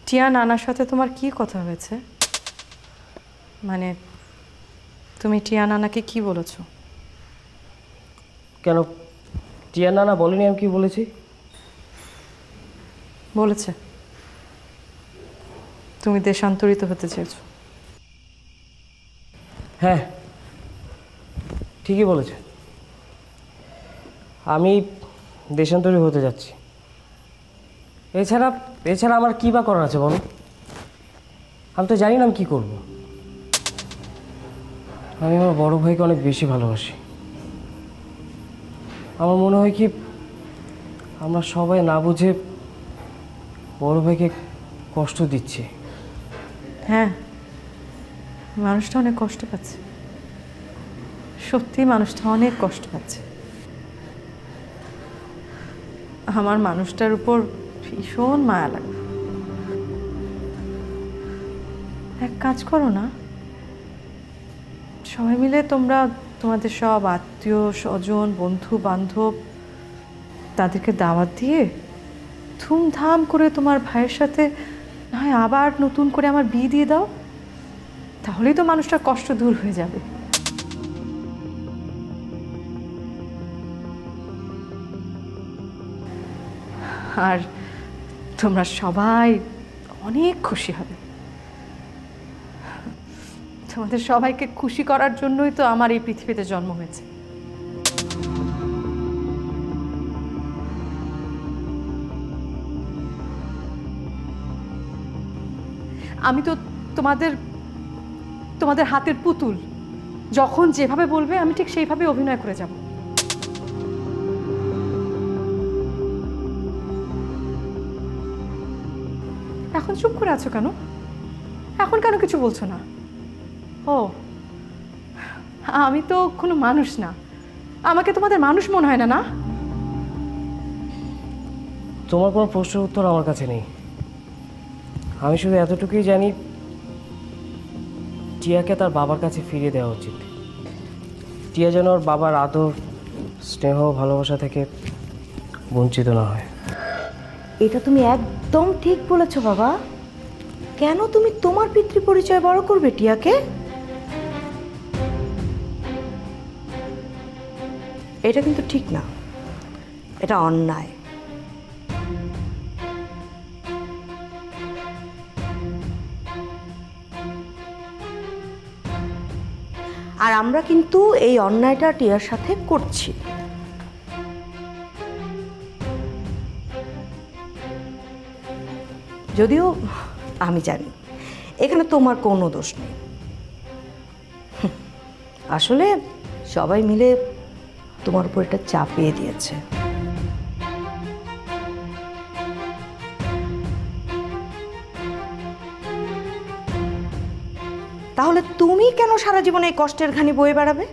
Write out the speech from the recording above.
টিয়া নানার সাথে তোমার কি কথা হয়েছে? মানে তুমি টিয়া নানাকে কি বলেছো? কেন, টিয়া নানা বলেনি আমি কি বলেছি? বলেছে তুমি দেশান্তরিত হতে চেয়েছো। হ্যাঁ, ঠিকই বলেছে। আমি দেশান্তরী হতে যাচ্ছি। এছাড়া এছাড়া আমার কী বা করার আছে বলো? আমি তো জানি না আমি কী করব। আমি আমার বড় ভাইকে অনেক বেশি ভালোবাসি। আমার মনে হয় কি আমরা সবাই না বুঝে বড় ভাইকে কষ্ট দিচ্ছি। হ্যাঁ, মানুষটা অনেক কষ্ট পাচ্ছে, সত্যি মানুষটা অনেক কষ্ট পাচ্ছে। আমার মানুষটার উপর ভীষণ মায়া লাগে। এক কাজ করো না, সবাই মিলে তোমরা তোমাদের সব আত্মীয় স্বজন বন্ধু বান্ধব তাদেরকে দাওয়াত দিয়ে ধুমধাম করে তোমার ভাইয়ের সাথে না হয় আবার নতুন করে আমার বিয়ে দিয়ে দাও, তাহলেই তো মানুষটার কষ্ট দূর হয়ে যাবে। আর তোমরা সবাই অনেক খুশি হবে। তোমাদের সবাইকে খুশি করার জন্যই তো আমার এই পৃথিবীতে জন্ম হয়েছে। আমি তো তোমাদের তোমাদের হাতের পুতুল, যখন যেভাবে বলবে আমি ঠিক সেইভাবে অভিনয় করে যাব। এখন চুপ করে আছো কেন? এখন কেন কিছু বলছো না? ও, আমি তো কোনো মানুষ না, আমাকে তোমাদের মানুষ মনে হয় না, না? তোমার কোনো প্রশ্নের উত্তর আমার কাছে নেই। আমি শুধু এতটুকুই জানি, টিয়াকে তার বাবার কাছে ফিরিয়ে দেওয়া উচিত। টিয়া যেন ওর বাবার আদর স্নেহ ভালোবাসা থেকে বঞ্চিত না হয়। এটা তুমি একদম ঠিক বলেছো বাবা। কেন তুমি তোমার পিতৃ পরিচয় বড় করবে টিয়াকে? এটা কিন্তু ঠিক না, এটা অন্যায়। আর আমরা কিন্তু এই অন্যায়টা টিয়ার সাথে করছি। যদিও আমি জানি এখানে তোমার কোনো দোষ নেই, আসলে সবাই মিলে তোমার উপর এটা চাপিয়ে দিয়েছে। তাহলে তুমি কেন সারা জীবন এই কষ্টের ঘানি বয়ে বেড়াবে?